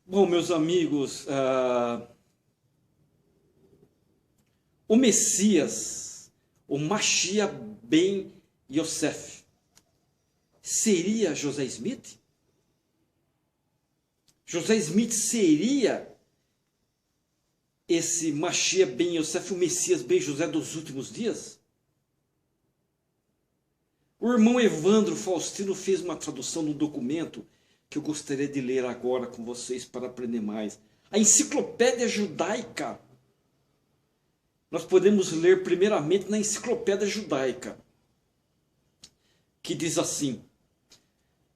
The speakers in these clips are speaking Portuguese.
Bom, meus amigos, o Messias, o Mashiach ben Yosef, seria José Smith? José Smith seria esse Mashiach ben Yosef, o Messias ben José dos últimos dias? O irmão Evandro Faustino fez uma tradução no documento que eu gostaria de ler agora com vocês para aprender mais. A Enciclopédia Judaica. Nós podemos ler primeiramente na Enciclopédia Judaica, que diz assim: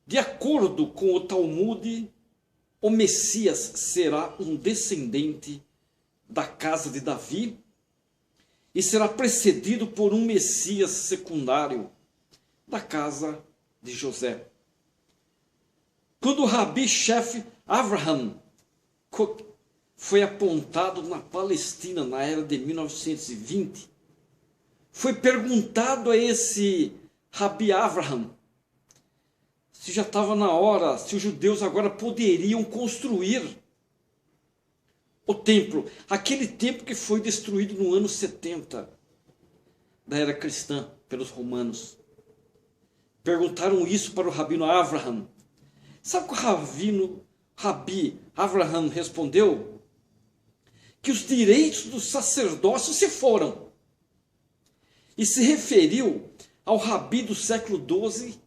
de acordo com o Talmud, o Messias será um descendente da casa de Davi e será precedido por um Messias secundário da casa de José. Quando o Rabi-chefe Avraham Kook foi apontado na Palestina na era de 1920, foi perguntado a esse Rabi Avraham se já estava na hora, se os judeus agora poderiam construir o templo, aquele templo que foi destruído no ano 70 da era cristã pelos romanos. Perguntaram isso para o Rabino Avraham. Sabe o que o Rabi Avraham respondeu? Que os direitos do sacerdócio se foram. E se referiu ao Rabi do século XII,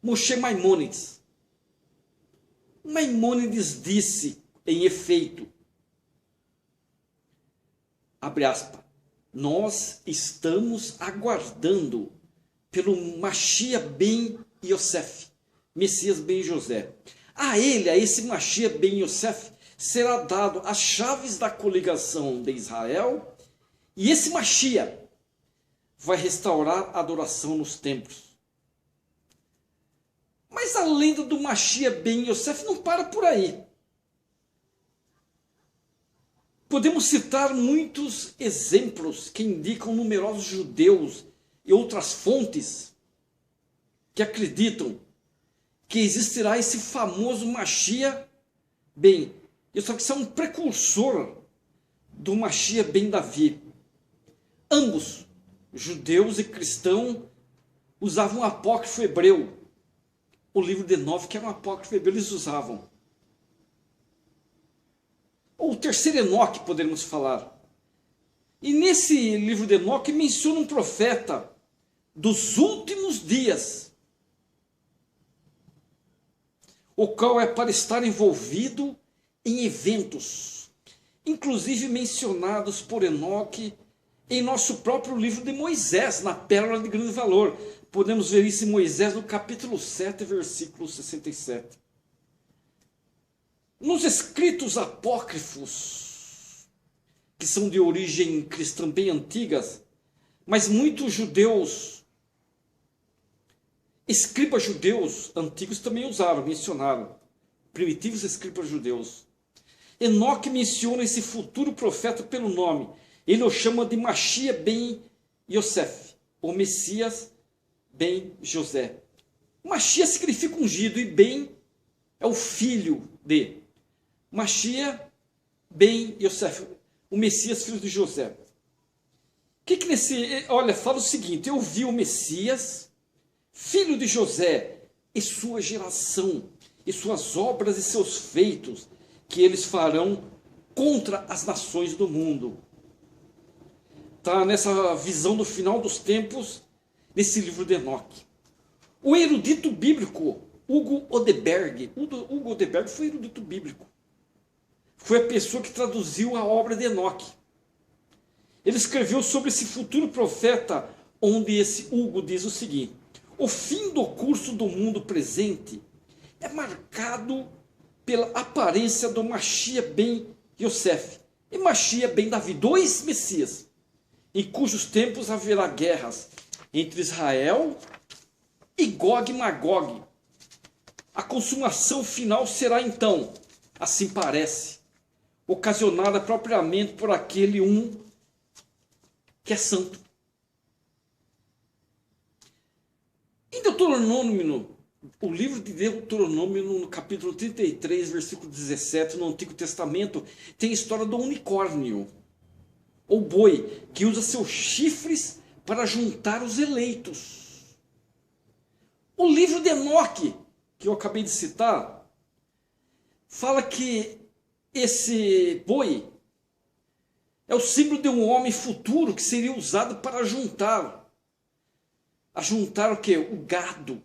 Moshe Maimônides. Maimônides disse, em efeito, abre aspas, nós estamos aguardando pelo Mashiach ben Yosef, Messias ben José. A esse Mashiach ben Yosef, será dado as chaves da coligação de Israel, e esse Mashiach vai restaurar a adoração nos templos. Mas a lenda do Mashiach ben Yosef não para por aí. Podemos citar muitos exemplos que indicam numerosos judeus e outras fontes que acreditam que existirá esse famoso Mashiach ben Yosef, que é um precursor do Mashiach ben Davi. Ambos, judeus e cristãos, usavam um apócrifo hebreu. O livro de Enoque, que era um apócrifo hebreu, eles usavam. Ou o terceiro Enoque, poderíamos falar. E nesse livro de Enoque menciona um profeta dos últimos dias, o qual é para estar envolvido em eventos, inclusive mencionados por Enoque em nosso próprio livro de Moisés, na Pérola de Grande Valor. Podemos ver isso em Moisés no capítulo 7, versículo 67. Nos escritos apócrifos, que são de origem cristã bem antigas, mas muitos judeus, escribas judeus antigos também usaram, mencionaram, primitivos escribas judeus. Enoque menciona esse futuro profeta pelo nome. Ele o chama de Mashiach ben Yosef, ou Messias ben José. Mashiach significa ungido e ben é o filho de. Mashiach ben Yosef, o Messias filho de José. Olha, fala o seguinte: eu vi o Messias, filho de José, e sua geração, e suas obras e seus feitos, que eles farão contra as nações do mundo. Está nessa visão do final dos tempos, nesse livro de Enoque. O erudito bíblico, Hugo Odeberg foi erudito bíblico. Foi a pessoa que traduziu a obra de Enoque. Ele escreveu sobre esse futuro profeta, onde esse Hugo diz o seguinte: o fim do curso do mundo presente é marcado pela aparência do Mashiach ben Yosef e Mashiach ben Davi, dois Messias, em cujos tempos haverá guerras entre Israel e Gog e Magog. A consumação final será então, assim parece, ocasionada propriamente por aquele um que é santo. Em Deuteronômio O livro de Deuteronômio, no capítulo 33, versículo 17, no Antigo Testamento, tem a história do unicórnio, ou boi, que usa seus chifres para juntar os eleitos. O livro de Enoque, que eu acabei de citar, fala que esse boi é o símbolo de um homem futuro que seria usado para juntar o quê? O gado.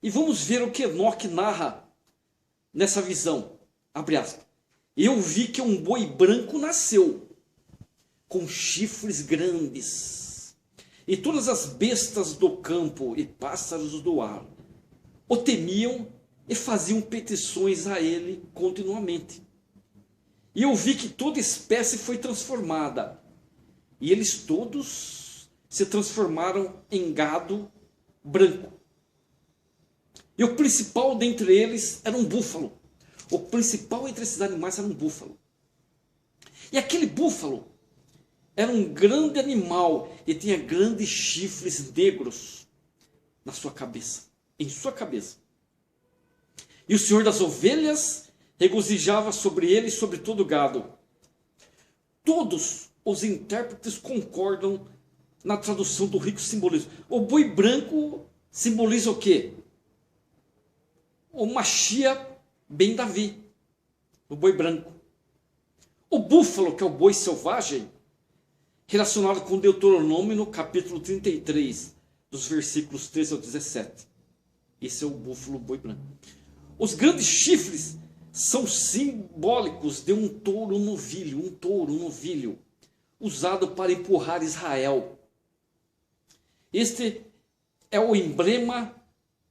E vamos ver o que Enoque narra nessa visão. Abre aspas. Eu vi que um boi branco nasceu, com chifres grandes, e todas as bestas do campo e pássaros do ar o temiam e faziam petições a ele continuamente. E eu vi que toda espécie foi transformada, e eles todos se transformaram em gado branco. E o principal dentre eles era um búfalo. O principal entre esses animais era um búfalo. E aquele búfalo era um grande animal e tinha grandes chifres negros na sua cabeça, em sua cabeça. E o Senhor das ovelhas regozijava sobre ele e sobre todo o gado. Todos os intérpretes concordam na tradução do rico simbolismo. O boi branco simboliza o quê? O Mashiach ben Davi, o boi branco. O búfalo, que é o boi selvagem, relacionado com Deuteronômio no capítulo 33, dos versículos 13 ao 17. Esse é o búfalo, boi branco. Os grandes chifres são simbólicos de um touro novilho, usado para empurrar Israel. Este é o emblema,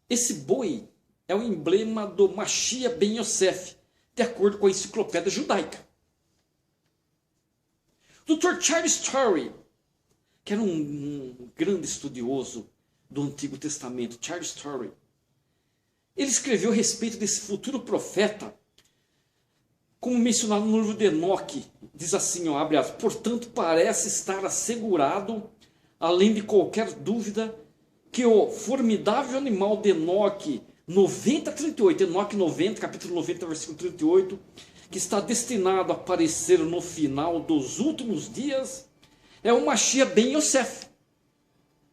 esse boi é o emblema do Mashiach ben Yosef, de acordo com a enciclopédia judaica. Dr. Charles Torrey, que era um grande estudioso do Antigo Testamento, Charles Torrey, ele escreveu a respeito desse futuro profeta, como mencionado no livro de Enoque, diz assim, ó, abre aspas, portanto parece estar assegurado, além de qualquer dúvida, que o formidável animal de Enoque 90:38, Enoque 90, capítulo 90, versículo 38, que está destinado a aparecer no final dos últimos dias, é o Mashiach ben Yosef.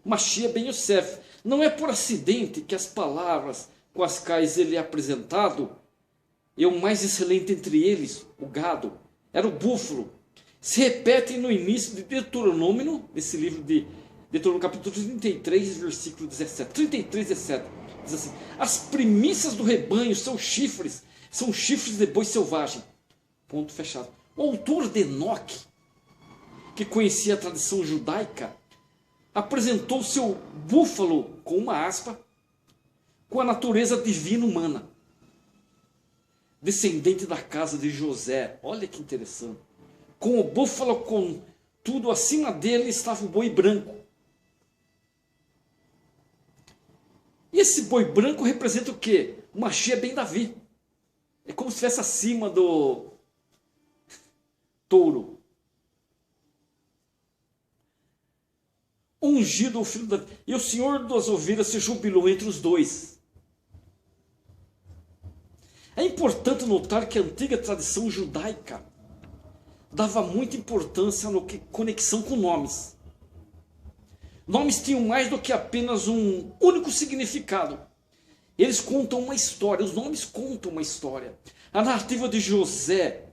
Mashiach ben Yosef. Não é por acidente que as palavras com as quais ele é apresentado, e o mais excelente entre eles, o gado, era o búfalo, se repetem no início de Deuteronômio, nesse livro de Deuteronômio capítulo 33, versículo 17. 33, 17. Diz assim, as primícias do rebanho são chifres de boi selvagem. Ponto fechado. O autor de Enoque, que conhecia a tradição judaica, apresentou seu búfalo com uma aspa, com a natureza divina humana, descendente da casa de José. Olha que interessante. Com o búfalo, com tudo acima dele, estava o boi branco. E esse boi branco representa o quê? O Mashiach ben Davi. É como se estivesse acima do touro. Ungido o filho da... E o Senhor das ovelhas se jubilou entre os dois. É importante notar que a antiga tradição judaica dava muita importância no que conexão com nomes. Nomes tinham mais do que apenas um único significado. Eles contam uma história, os nomes contam uma história. A narrativa de José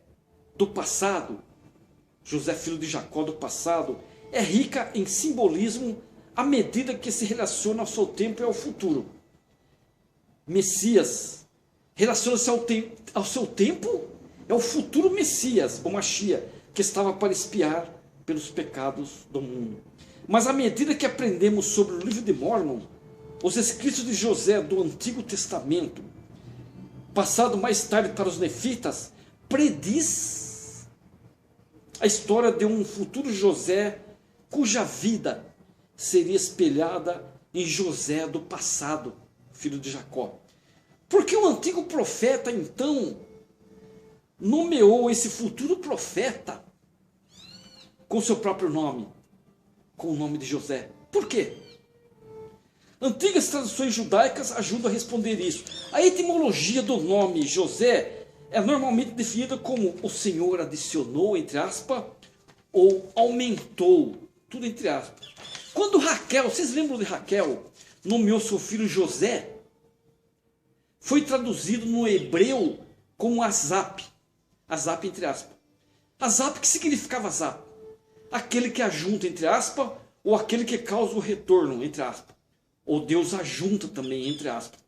do passado, José filho de Jacó do passado, é rica em simbolismo à medida que se relaciona ao seu tempo e ao futuro. Messias relaciona-se ao seu tempo, é o futuro Messias, o Mashiach, que estava para expiar pelos pecados do mundo. Mas à medida que aprendemos sobre o livro de Mórmon, os escritos de José do Antigo Testamento, passado mais tarde para os nefitas, prediz a história de um futuro José cuja vida seria espelhada em José do passado, filho de Jacó. Porque o antigo profeta, então, nomeou esse futuro profeta com seu próprio nome, com o nome de José. Por quê? Antigas traduções judaicas ajudam a responder isso. A etimologia do nome José é normalmente definida como o Senhor adicionou, entre aspas, ou aumentou, tudo entre aspas. Quando Raquel, vocês lembram de Raquel, nomeou seu filho José, foi traduzido no hebreu como Azap, Azap entre aspas. Azap, que significava Azap? Aquele que ajunta, entre aspas, ou aquele que causa o retorno, entre aspas. Ou Deus ajunta também, entre aspas.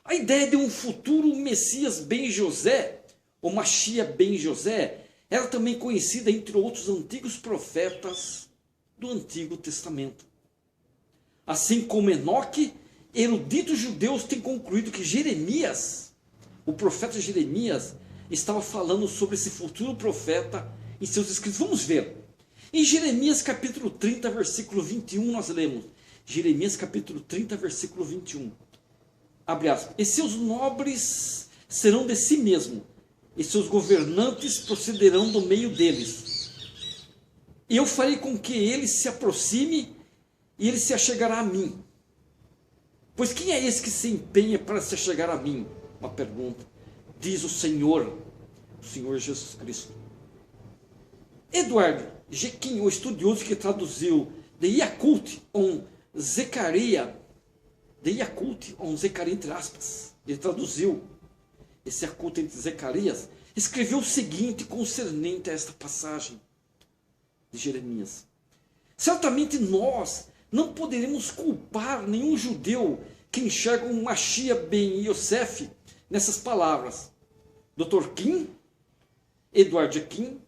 A ideia de um futuro Messias ben José, ou Machia ben José, era também conhecida entre outros antigos profetas do Antigo Testamento. Assim como Enoque, eruditos judeus têm concluído que Jeremias, o profeta Jeremias, estava falando sobre esse futuro profeta em seus escritos. Vamos ver. Em Jeremias capítulo 30, versículo 21, nós lemos. Jeremias capítulo 30, versículo 21. Abre aspas. E seus nobres serão de si mesmo, e seus governantes procederão do meio deles. E eu farei com que ele se aproxime, e ele se achegará a mim. Pois quem é esse que se empenha para se achegar a mim? Uma pergunta. Diz o Senhor Jesus Cristo. Edward Jequim, o estudioso que traduziu de Yakult on Zecaria, entre aspas, ele traduziu esse Yakult entre Zacarias, escreveu o seguinte concernente a esta passagem de Jeremias. Certamente nós não poderemos culpar nenhum judeu que enxerga um Machia ben Yosef nessas palavras. Dr. Kim, Edward Kim,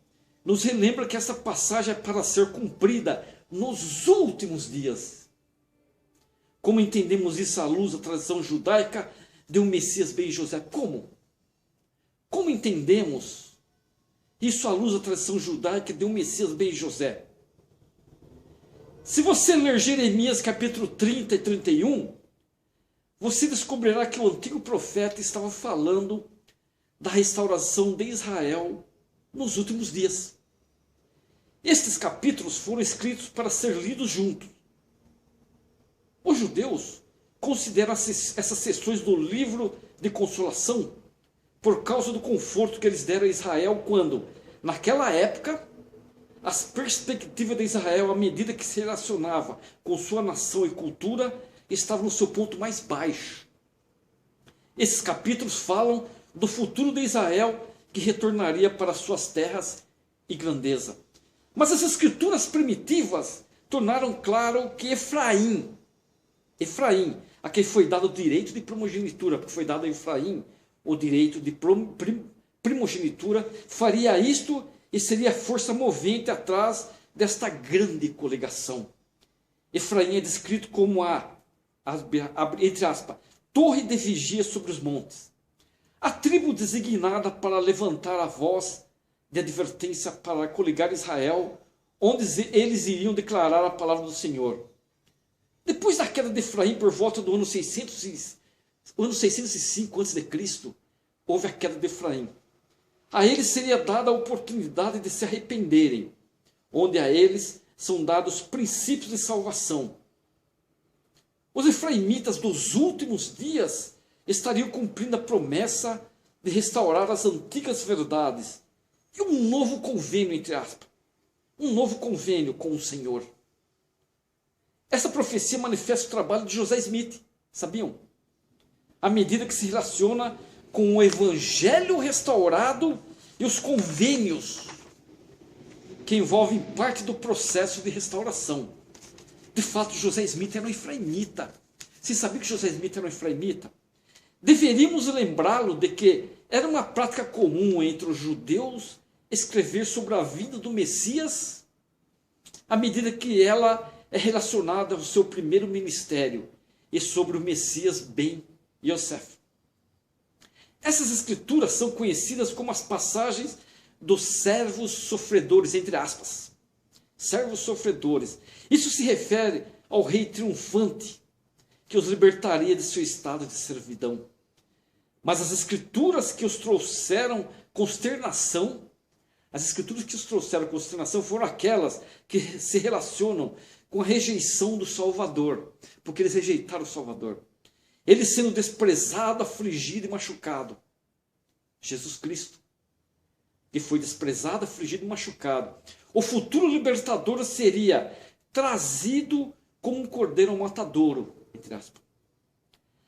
nos relembra que essa passagem é para ser cumprida nos últimos dias. Como entendemos isso à luz da tradição judaica de um Messias ben José? Como? Como entendemos isso à luz da tradição judaica de um Messias ben José? Se você ler Jeremias capítulo 30 e 31, você descobrirá que o antigo profeta estava falando da restauração de Israel nos últimos dias. Estes capítulos foram escritos para ser lidos juntos. Os judeus consideram essas sessões do livro de consolação por causa do conforto que eles deram a Israel quando, naquela época, as perspectivas de Israel, à medida que se relacionava com sua nação e cultura, estavam no seu ponto mais baixo. Esses capítulos falam do futuro de Israel que retornaria para suas terras e grandeza. Mas as escrituras primitivas tornaram claro que Efraim, a quem foi dado o direito de primogenitura, porque foi dado a Efraim o direito de primogenitura, faria isto e seria a força movente atrás desta grande coligação. Efraim é descrito como entre aspas, torre de vigia sobre os montes. A tribo designada para levantar a voz de advertência para coligar Israel, onde eles iriam declarar a palavra do Senhor. Depois da queda de Efraim, por volta do ano 605 a.C., houve a queda de Efraim. A eles seria dada a oportunidade de se arrependerem, onde a eles são dados princípios de salvação. Os efraimitas dos últimos dias estariam cumprindo a promessa de restaurar as antigas verdades e um novo convênio, entre aspas, um novo convênio com o Senhor. Essa profecia manifesta o trabalho de José Smith, sabiam? À medida que se relaciona com o evangelho restaurado e os convênios que envolvem parte do processo de restauração. De fato, José Smith era um efraimita. Você sabia que José Smith era um efraimita? Deveríamos lembrá-lo de que era uma prática comum entre os judeus escrever sobre a vida do Messias à medida que ela é relacionada ao seu primeiro ministério e sobre o Messias ben Yosef. Essas escrituras são conhecidas como as passagens dos servos sofredores, entre aspas. Servos sofredores. Isso se refere ao rei triunfante que os libertaria de seu estado de servidão. Mas as escrituras que os trouxeram consternação, foram aquelas que se relacionam com a rejeição do Salvador, porque eles rejeitaram o Salvador. Ele sendo desprezado, afligido e machucado. Jesus Cristo, que foi desprezado, afligido e machucado. O futuro libertador seria trazido como um cordeiro ao matadouro, entre aspas.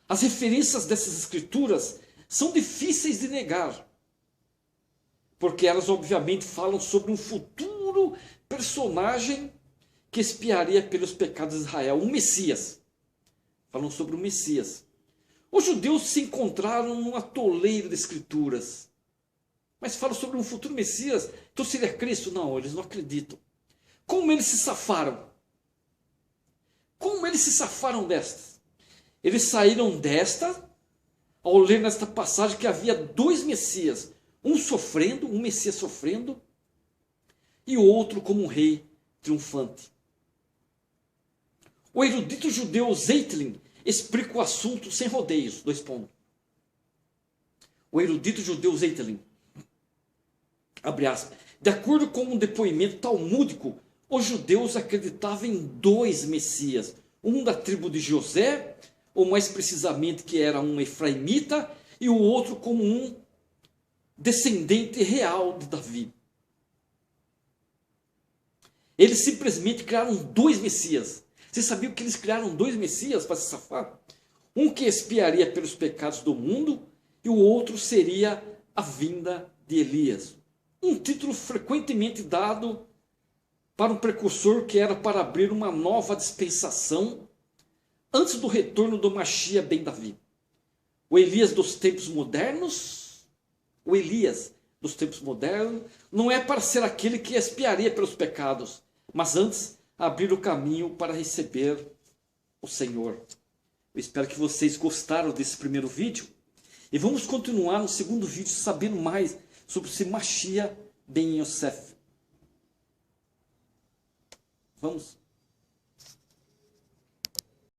As referências dessas escrituras são difíceis de negar, porque elas obviamente falam sobre um futuro personagem que expiaria pelos pecados de Israel, um Messias. Falam sobre o Messias. Os judeus se encontraram num atoleiro de escrituras, mas falam sobre um futuro Messias, então seria Cristo? Não, eles não acreditam. Como eles se safaram? Como eles se safaram destas? Eles saíram desta, ao ler nesta passagem que havia dois Messias, um sofrendo, um Messias sofrendo, e o outro como um rei triunfante. O erudito judeu Zeitlin explica o assunto sem rodeios, 2 pontos. O erudito judeu Zeitlin, abre aspas, de acordo com um depoimento talmúdico, os judeus acreditavam em dois Messias, um da tribo de José, ou mais precisamente que era um efraimita, e o outro como um descendente real de Davi. Eles simplesmente criaram dois Messias. Você sabia que eles criaram dois Messias para se safar? Um que expiaria pelos pecados do mundo e o outro seria a vinda de Elias. Um título frequentemente dado para um precursor que era para abrir uma nova dispensação antes do retorno do Mashiach ben Davi. O Elias dos tempos modernos, não é para ser aquele que expiaria pelos pecados, mas antes abrir o caminho para receber o Senhor. Eu espero que vocês gostaram desse primeiro vídeo. E vamos continuar no segundo vídeo sabendo mais sobre esse Mashiach ben Yosef. Vamos?